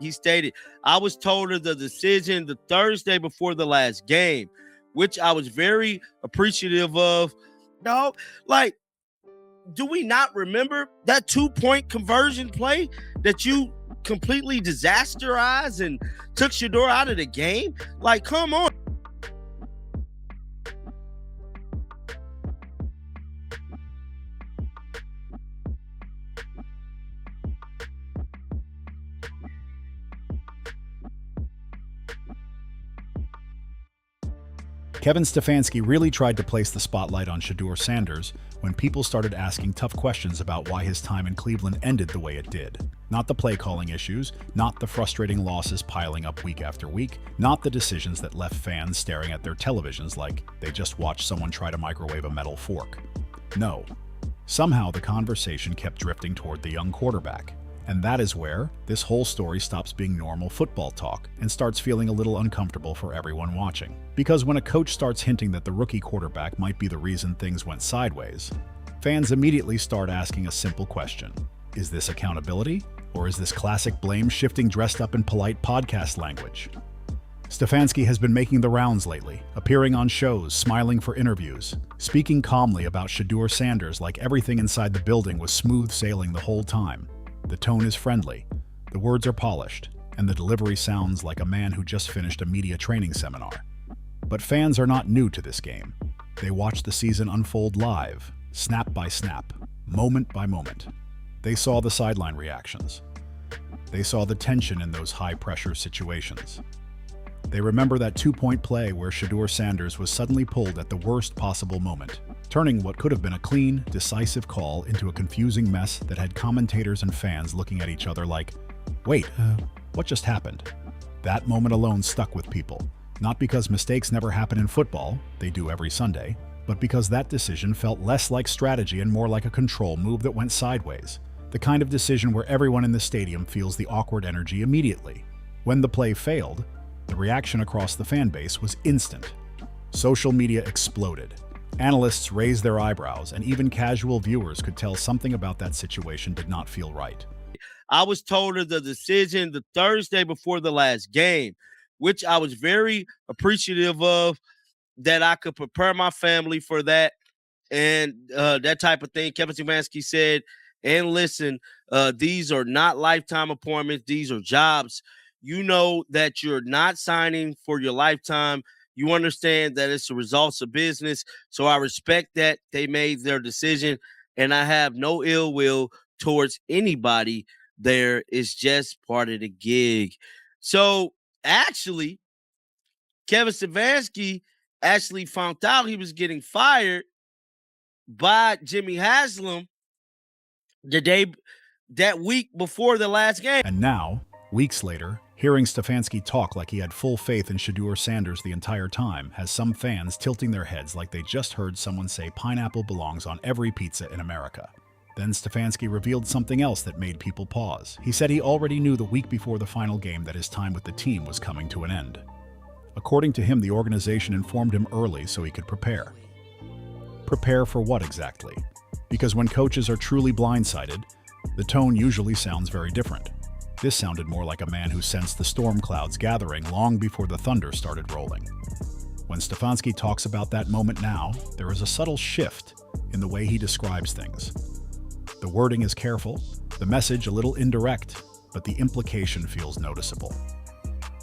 He stated, I was told of the decision the Thursday before the last game, which I was very appreciative of. No, like, do we not remember that 2-point conversion play that you completely disasterized and took Shedeur out of the game? Like, come on. Kevin Stefanski really tried to place the spotlight on Shedeur Sanders when people started asking tough questions about why his time in Cleveland ended the way it did. Not the play-calling issues, not the frustrating losses piling up week after week, not the decisions that left fans staring at their televisions like they just watched someone try to microwave a metal fork. No. Somehow the conversation kept drifting toward the young quarterback. And that is where this whole story stops being normal football talk and starts feeling a little uncomfortable for everyone watching. Because when a coach starts hinting that the rookie quarterback might be the reason things went sideways, fans immediately start asking a simple question. Is this accountability? Or is this classic blame shifting dressed up in polite podcast language? Stfansky has been making the rounds lately, appearing on shows, smiling for interviews, speaking calmly about Shedeur Sanders like everything inside the building was smooth sailing the whole time. The tone is friendly, the words are polished, and the delivery sounds like a man who just finished a media training seminar. But fans are not new to this game. They watch the season unfold live, snap by snap, moment by moment. They saw the sideline reactions. They saw the tension in those high-pressure situations. They remember that 2-point play where Shedeur Sanders was suddenly pulled at the worst possible moment, turning what could have been a clean, decisive call into a confusing mess that had commentators and fans looking at each other like, wait, what just happened? That moment alone stuck with people, not because mistakes never happen in football, they do every Sunday, but because that decision felt less like strategy and more like a control move that went sideways, the kind of decision where everyone in the stadium feels the awkward energy immediately. When the play failed, the reaction across the fan base was instant. Social media exploded. Analysts raised their eyebrows, and even casual viewers could tell something about that situation did not feel right. I was told of the decision the Thursday before the last game, which I was very appreciative of, that I could prepare my family for that and that type of thing. Kevin Stefanski said, and listen, these are not lifetime appointments. These are jobs. You know that you're not signing for your lifetime. You understand that it's the results of business. So I respect that they made their decision, and I have no ill will towards anybody there. It's just part of the gig. So actually, Kevin Stefanski actually found out he was getting fired by Jimmy Haslam that week before the last game. And now, weeks later, hearing Stfansky talk like he had full faith in Shedeur Sanders the entire time has some fans tilting their heads like they just heard someone say pineapple belongs on every pizza in America. Then Stfansky revealed something else that made people pause. He said he already knew the week before the final game that his time with the team was coming to an end. According to him, the organization informed him early so he could prepare. Prepare for what exactly? Because when coaches are truly blindsided, the tone usually sounds very different. This sounded more like a man who sensed the storm clouds gathering long before the thunder started rolling. When Stfansky talks about that moment now, there is a subtle shift in the way he describes things. The wording is careful, the message a little indirect, but the implication feels noticeable.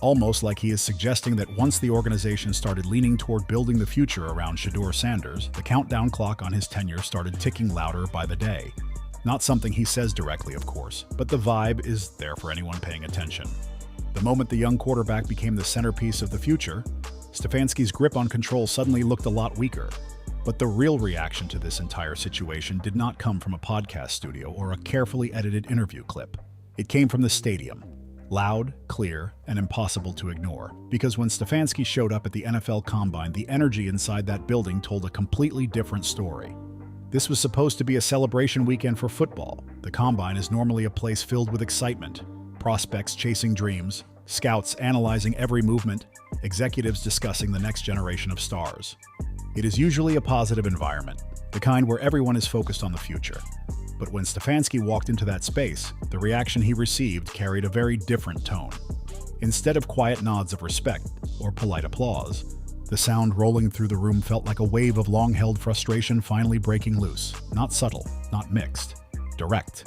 Almost like he is suggesting that once the organization started leaning toward building the future around Shedeur Sanders, the countdown clock on his tenure started ticking louder by the day. Not something he says directly, of course, but the vibe is there for anyone paying attention. The moment the young quarterback became the centerpiece of the future, Stefanski's grip on control suddenly looked a lot weaker. But the real reaction to this entire situation did not come from a podcast studio or a carefully edited interview clip. It came from the stadium. Loud, clear, and impossible to ignore. Because when Stfansky showed up at the NFL Combine, the energy inside that building told a completely different story. This was supposed to be a celebration weekend for football. The Combine is normally a place filled with excitement, prospects chasing dreams, scouts analyzing every movement, executives discussing the next generation of stars. It is usually a positive environment, the kind where everyone is focused on the future. But when Stefanski walked into that space, the reaction he received carried a very different tone. Instead of quiet nods of respect or polite applause, the sound rolling through the room felt like a wave of long-held frustration finally breaking loose. Not subtle, not mixed, direct.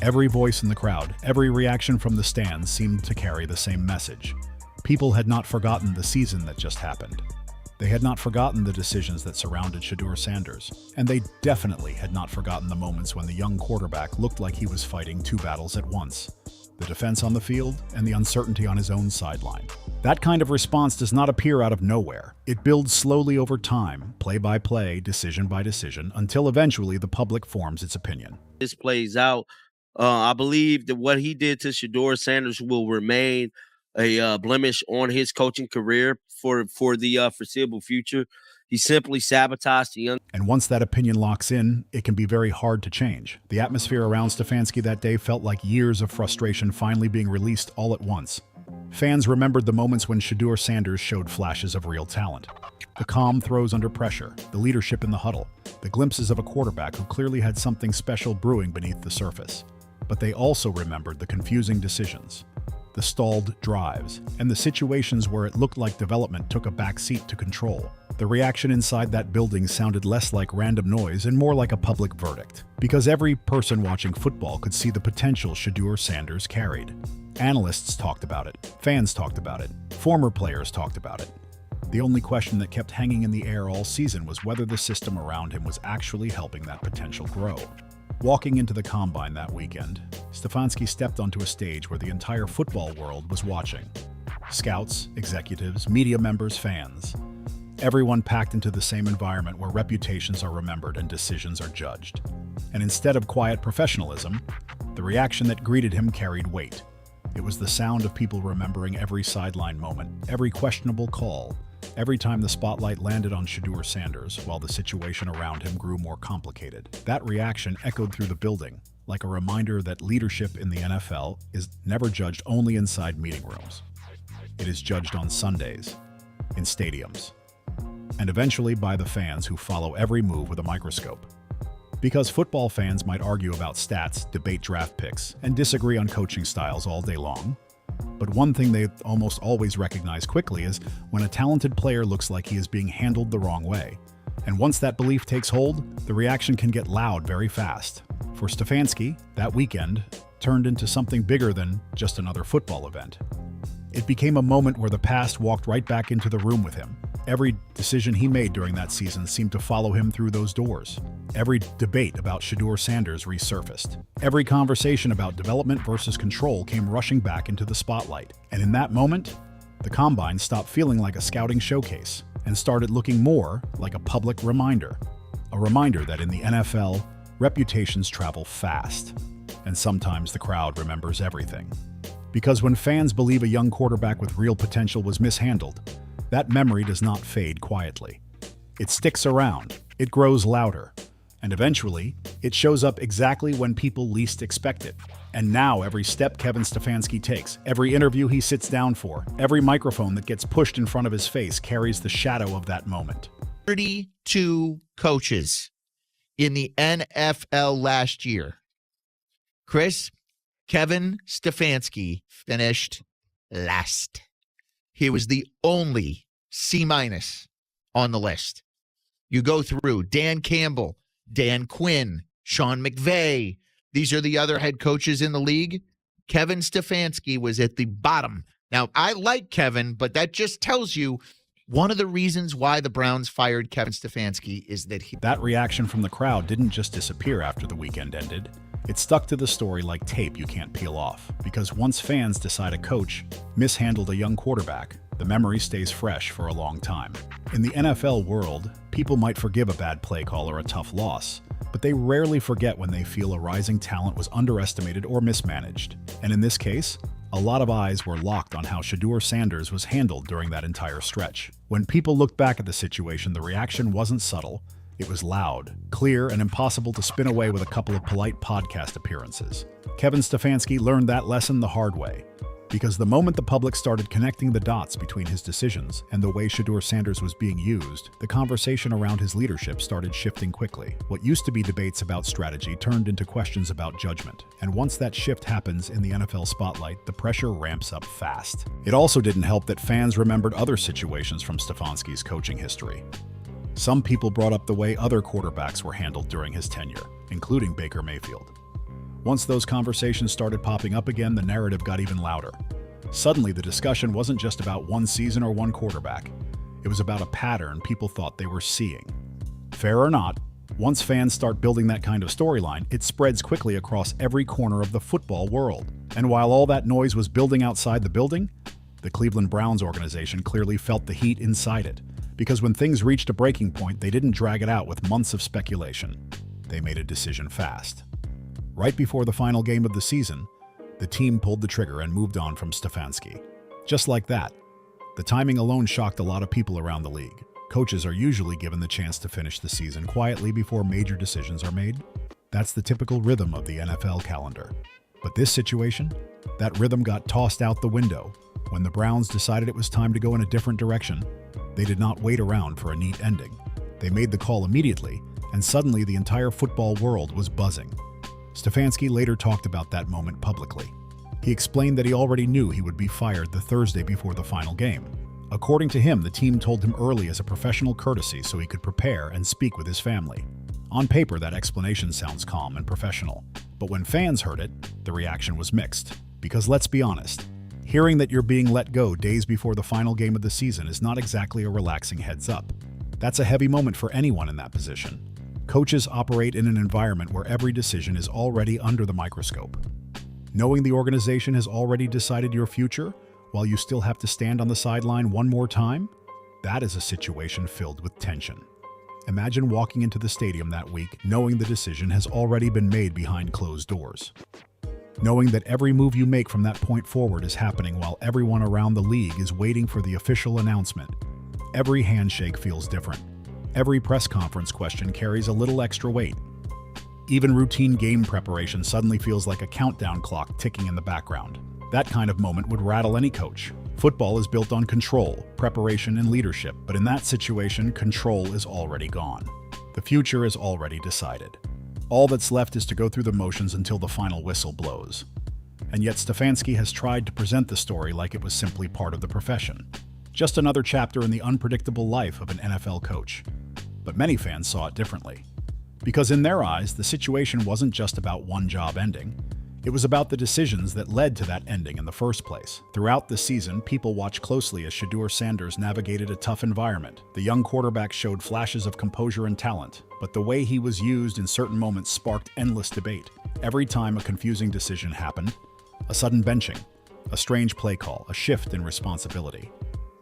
Every voice in the crowd, every reaction from the stands seemed to carry the same message. People had not forgotten the season that just happened. They had not forgotten the decisions that surrounded Shedeur Sanders, and they definitely had not forgotten the moments when the young quarterback looked like he was fighting two battles at once: the defense on the field and the uncertainty on his own sideline. That kind of response does not appear out of nowhere. It builds slowly over time, play by play, decision by decision, until eventually the public forms its opinion. This plays out. I believe that what he did to Shedeur Sanders will remain a blemish on his coaching career for the foreseeable future. He simply sabotaged the young. And once that opinion locks in, it can be very hard to change. The atmosphere around Stfansky that day felt like years of frustration finally being released all at once. Fans remembered the moments when Shedeur Sanders showed flashes of real talent. The calm throws under pressure, the leadership in the huddle, the glimpses of a quarterback who clearly had something special brewing beneath the surface. But they also remembered the confusing decisions, the stalled drives, and the situations where it looked like development took a back seat to control. The reaction inside that building sounded less like random noise and more like a public verdict, because every person watching football could see the potential Shedeur Sanders carried. Analysts talked about it, fans talked about it, former players talked about it. The only question that kept hanging in the air all season was whether the system around him was actually helping that potential grow. Walking into the combine that weekend, Stfansky stepped onto a stage where the entire football world was watching. Scouts, executives, media members, fans. Everyone packed into the same environment where reputations are remembered and decisions are judged. And instead of quiet professionalism, the reaction that greeted him carried weight. It was the sound of people remembering every sideline moment, every questionable call, every time the spotlight landed on Shedeur Sanders while the situation around him grew more complicated. That reaction echoed through the building, like a reminder that leadership in the NFL is never judged only inside meeting rooms. It is judged on Sundays, in stadiums, and eventually by the fans who follow every move with a microscope. Because football fans might argue about stats, debate draft picks, and disagree on coaching styles all day long, but one thing they almost always recognize quickly is when a talented player looks like he is being handled the wrong way. And once that belief takes hold, the reaction can get loud very fast. For Stfansky, that weekend turned into something bigger than just another football event. It became a moment where the past walked right back into the room with him. Every decision he made during that season seemed to follow him through those doors. Every debate about Shedeur Sanders resurfaced. Every conversation about development versus control came rushing back into the spotlight. And in that moment, the combine stopped feeling like a scouting showcase and started looking more like a public reminder. A reminder that in the NFL, reputations travel fast, and sometimes the crowd remembers everything. Because when fans believe a young quarterback with real potential was mishandled, that memory does not fade quietly. It sticks around, it grows louder, and eventually, it shows up exactly when people least expect it. And now every step Kevin Stefanski takes, every interview he sits down for, every microphone that gets pushed in front of his face carries the shadow of that moment. 32 coaches in the NFL last year. Kevin Stefanski finished last. He was the only C- on the list. You go through Dan Campbell, Dan Quinn, Sean McVay. These are the other head coaches in the league. Kevin Stefanski was at the bottom. Now, I like Kevin, but that just tells you one of the reasons why the Browns fired Kevin Stefanski is that That reaction from the crowd didn't just disappear after the weekend ended. It stuck to the story like tape you can't peel off. Because once fans decide a coach mishandled a young quarterback, the memory stays fresh for a long time. In the NFL world, people might forgive a bad play call or a tough loss, but they rarely forget when they feel a rising talent was underestimated or mismanaged. And in this case, a lot of eyes were locked on how Shedeur Sanders was handled during that entire stretch. When people looked back at the situation, the reaction wasn't subtle. It was loud, clear, and impossible to spin away with a couple of polite podcast appearances. Kevin Stefanski learned that lesson the hard way. Because the moment the public started connecting the dots between his decisions and the way Shedeur Sanders was being used, the conversation around his leadership started shifting quickly. What used to be debates about strategy turned into questions about judgment. And once that shift happens in the NFL spotlight, the pressure ramps up fast. It also didn't help that fans remembered other situations from Stefanski's coaching history. Some people brought up the way other quarterbacks were handled during his tenure, including Baker Mayfield. Once those conversations started popping up again, the narrative got even louder. Suddenly, the discussion wasn't just about one season or one quarterback. It was about a pattern people thought they were seeing. Fair or not, once fans start building that kind of storyline, it spreads quickly across every corner of the football world. And while all that noise was building outside the building, the Cleveland Browns organization clearly felt the heat inside it. Because when things reached a breaking point, they didn't drag it out with months of speculation. They made a decision fast. Right before the final game of the season, the team pulled the trigger and moved on from Stfansky. Just like that. The timing alone shocked a lot of people around the league. Coaches are usually given the chance to finish the season quietly before major decisions are made. That's the typical rhythm of the NFL calendar. But this situation, that rhythm got tossed out the window. When the Browns decided it was time to go in a different direction, they did not wait around for a neat ending. They made the call immediately, and suddenly the entire football world was buzzing. Stfansky later talked about that moment publicly. He explained that he already knew he would be fired the Thursday before the final game. According to him, the team told him early as a professional courtesy so he could prepare and speak with his family. On paper, that explanation sounds calm and professional. But when fans heard it, the reaction was mixed. Because let's be honest, hearing that you're being let go days before the final game of the season is not exactly a relaxing heads up. That's a heavy moment for anyone in that position. Coaches operate in an environment where every decision is already under the microscope. Knowing the organization has already decided your future, while you still have to stand on the sideline one more time, that is a situation filled with tension. Imagine walking into the stadium that week knowing the decision has already been made behind closed doors. Knowing that every move you make from that point forward is happening while everyone around the league is waiting for the official announcement. Every handshake feels different. Every press conference question carries a little extra weight. Even routine game preparation suddenly feels like a countdown clock ticking in the background. That kind of moment would rattle any coach. Football is built on control, preparation, and leadership, but in that situation, control is already gone. The future is already decided. All that's left is to go through the motions until the final whistle blows. And yet Stfansky has tried to present the story like it was simply part of the profession. Just another chapter in the unpredictable life of an NFL coach. But many fans saw it differently. Because in their eyes, the situation wasn't just about one job ending. It was about the decisions that led to that ending in the first place. Throughout the season, people watched closely as Shedeur Sanders navigated a tough environment. The young quarterback showed flashes of composure and talent, but the way he was used in certain moments sparked endless debate. Every time a confusing decision happened, a sudden benching, a strange play call, a shift in responsibility,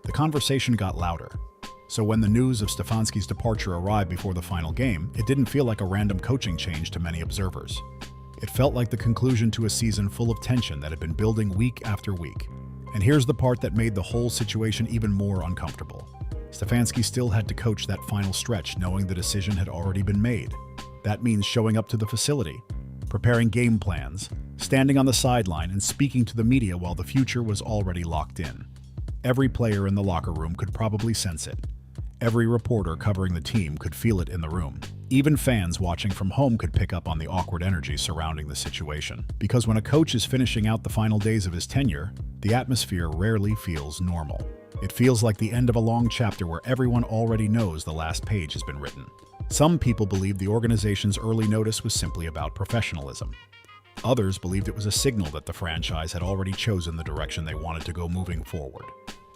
the conversation got louder. So when the news of Stefansky's departure arrived before the final game, it didn't feel like a random coaching change to many observers. It felt like the conclusion to a season full of tension that had been building week after week. And here's the part that made the whole situation even more uncomfortable. Stfansky still had to coach that final stretch knowing the decision had already been made. That means showing up to the facility, preparing game plans, standing on the sideline, and speaking to the media while the future was already locked in. Every player in the locker room could probably sense it. Every reporter covering the team could feel it in the room. Even fans watching from home could pick up on the awkward energy surrounding the situation. Because when a coach is finishing out the final days of his tenure, the atmosphere rarely feels normal. It feels like the end of a long chapter where everyone already knows the last page has been written. Some people believed the organization's early notice was simply about professionalism. Others believed it was a signal that the franchise had already chosen the direction they wanted to go moving forward.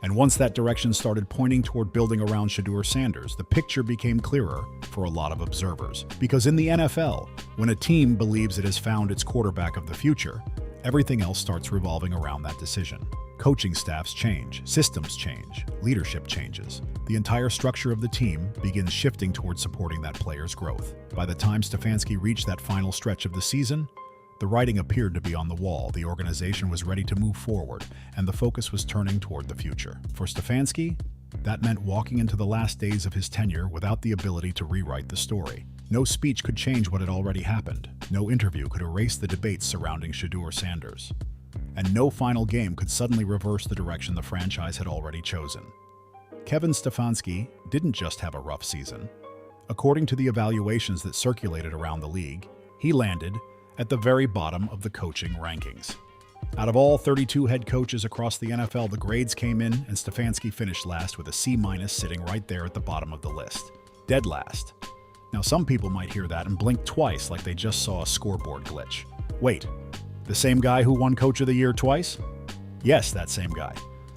And once that direction started pointing toward building around Shedeur Sanders, the picture became clearer for a lot of observers. Because in the NFL, when a team believes it has found its quarterback of the future, everything else starts revolving around that decision. Coaching staffs change, systems change, leadership changes. The entire structure of the team begins shifting toward supporting that player's growth. By the time Stfansky reached that final stretch of the season, the writing appeared to be on the wall. The organization was ready to move forward, and the focus was turning toward the future. For Stfansky, that meant walking into the last days of his tenure without the ability to rewrite the story. No speech could change what had already happened. No interview could erase the debates surrounding Shedeur Sanders. and no final game could suddenly reverse the direction the franchise had already chosen. Kevin Stefanski didn't just have a rough season. According to the evaluations that circulated around the league, he landed at the very bottom of the coaching rankings. Out of all 32 head coaches across the NFL, the grades came in, and Stfansky finished last with a C- sitting right there at the bottom of the list. Dead last. Now, some people might hear that and blink twice like they just saw a scoreboard glitch. Wait, the same guy who won Coach of the Year twice? Yes, that same guy.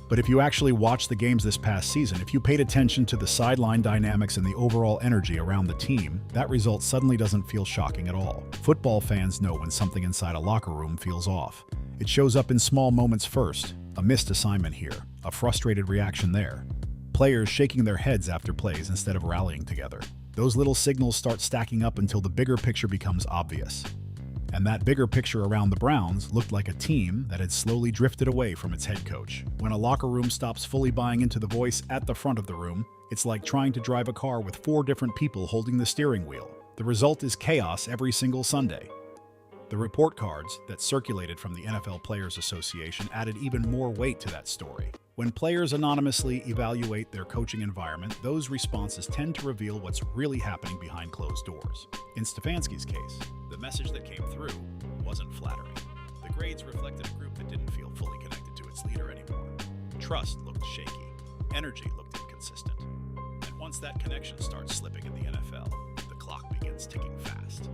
But if you actually watched the games this past season, if you paid attention to the sideline dynamics and the overall energy around the team, that result suddenly doesn't feel shocking at all. Football fans know when something inside a locker room feels off. It shows up in small moments first. A missed assignment here, a frustrated reaction there. Players shaking their heads after plays instead of rallying together. Those little signals start stacking up until the bigger picture becomes obvious. And that bigger picture around the Browns looked like a team that had slowly drifted away from its head coach. When a locker room stops fully buying into the voice at the front of the room, it's like trying to drive a car with 4 different people holding the steering wheel. The result is chaos every single Sunday. The report cards that circulated from the NFL Players Association added even more weight to that story. When players anonymously evaluate their coaching environment, those responses tend to reveal what's really happening behind closed doors. In Stfansky's case, the message that came through wasn't flattering. The grades reflected a group that didn't feel fully connected to its leader anymore. Trust looked shaky. Energy looked inconsistent. And once that connection starts slipping in the NFL, the clock begins ticking fast.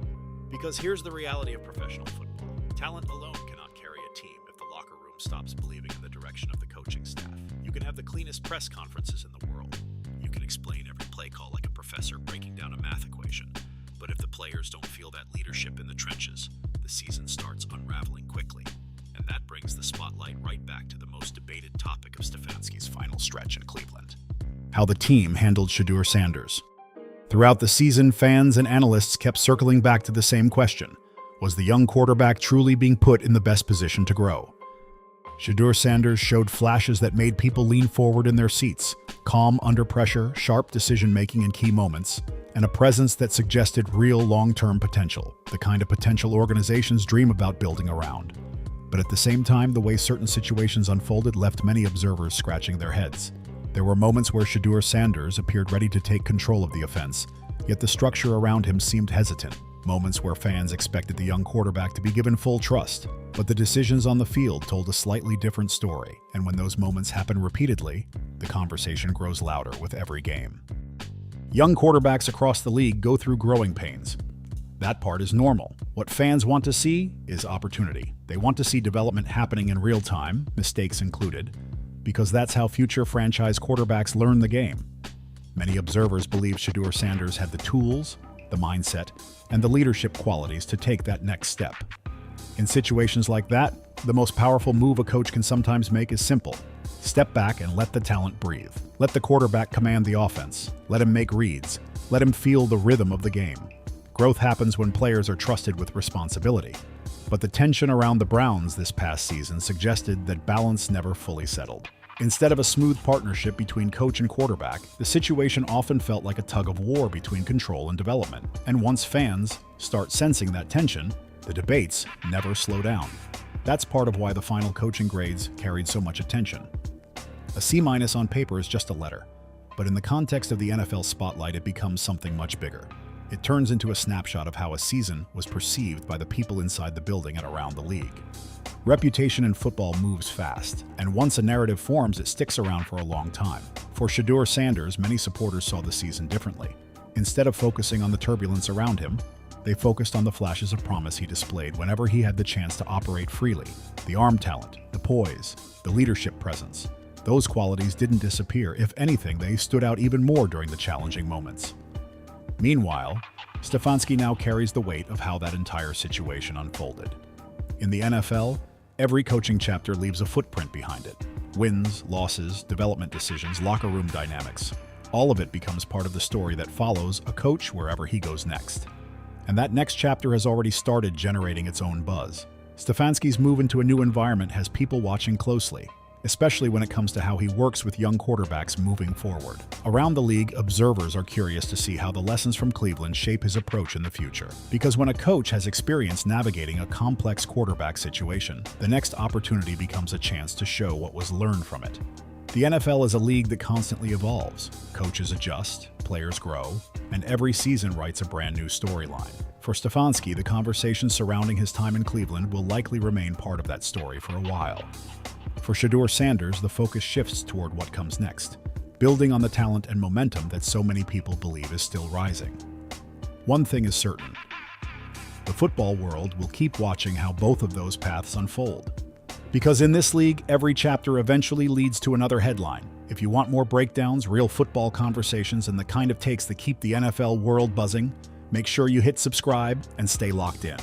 Because here's the reality of professional football. Talent alone cannot carry a team if the locker room stops believing in the direction of the coaching staff. You can have the cleanest press conferences in the world. You can explain every play call like a professor breaking down a math equation. But if the players don't feel that leadership in the trenches, the season starts unraveling quickly. And that brings the spotlight right back to the most debated topic of Stefansky's final stretch in Cleveland: how the team handled Shedeur Sanders. Throughout the season, fans and analysts kept circling back to the same question: was the young quarterback truly being put in the best position to grow? Shedeur Sanders showed flashes that made people lean forward in their seats: calm under pressure, sharp decision-making in key moments, and a presence that suggested real long-term potential, the kind of potential organizations dream about building around. But at the same time, the way certain situations unfolded left many observers scratching their heads. There were moments where Shedeur Sanders appeared ready to take control of the offense, yet the structure around him seemed hesitant. Moments where fans expected the young quarterback to be given full trust, but the decisions on the field told a slightly different story. And when those moments happen repeatedly, the conversation grows louder with every game. Young quarterbacks across the league go through growing pains. That part is normal. What fans want to see is opportunity. They want to see development happening in real time, mistakes included, because that's how future franchise quarterbacks learn the game. Many observers believe Shedeur Sanders had the tools, the mindset, and the leadership qualities to take that next step. In situations like that, the most powerful move a coach can sometimes make is simple: step back and let the talent breathe. Let the quarterback command the offense. Let him make reads. Let him feel the rhythm of the game. Growth happens when players are trusted with responsibility. But the tension around the Browns this past season suggested that balance never fully settled. Instead of a smooth partnership between coach and quarterback, the situation often felt like a tug of war between control and development. And once fans start sensing that tension, the debates never slow down. That's part of why the final coaching grades carried so much attention. A C- on paper is just a letter, but in the context of the NFL spotlight, it becomes something much bigger. It turns into a snapshot of how a season was perceived by the people inside the building and around the league. Reputation in football moves fast, and once a narrative forms, it sticks around for a long time. For Shedeur Sanders, many supporters saw the season differently. Instead of focusing on the turbulence around him, they focused on the flashes of promise he displayed whenever he had the chance to operate freely. The arm talent, the poise, the leadership presence. Those qualities didn't disappear. If anything, they stood out even more during the challenging moments. Meanwhile, Stfansky now carries the weight of how that entire situation unfolded. In the NFL, every coaching chapter leaves a footprint behind it. Wins, losses, development decisions, locker room dynamics. All of it becomes part of the story that follows a coach wherever he goes next. And that next chapter has already started generating its own buzz. Stefansky's move into a new environment has people watching closely. especially when it comes to how he works with young quarterbacks moving forward. Around the league, observers are curious to see how the lessons from Cleveland shape his approach in the future. Because when a coach has experience navigating a complex quarterback situation, the next opportunity becomes a chance to show what was learned from it. The NFL is a league that constantly evolves. Coaches adjust, players grow, and every season writes a brand new storyline. For Stefanski, the conversation surrounding his time in Cleveland will likely remain part of that story for a while. For Shedeur Sanders, the focus shifts toward what comes next, building on the talent and momentum that so many people believe is still rising. One thing is certain: the football world will keep watching how both of those paths unfold. Because in this league, every chapter eventually leads to another headline. If you want more breakdowns, real football conversations, and the kind of takes that keep the NFL world buzzing, make sure you hit subscribe and stay locked in.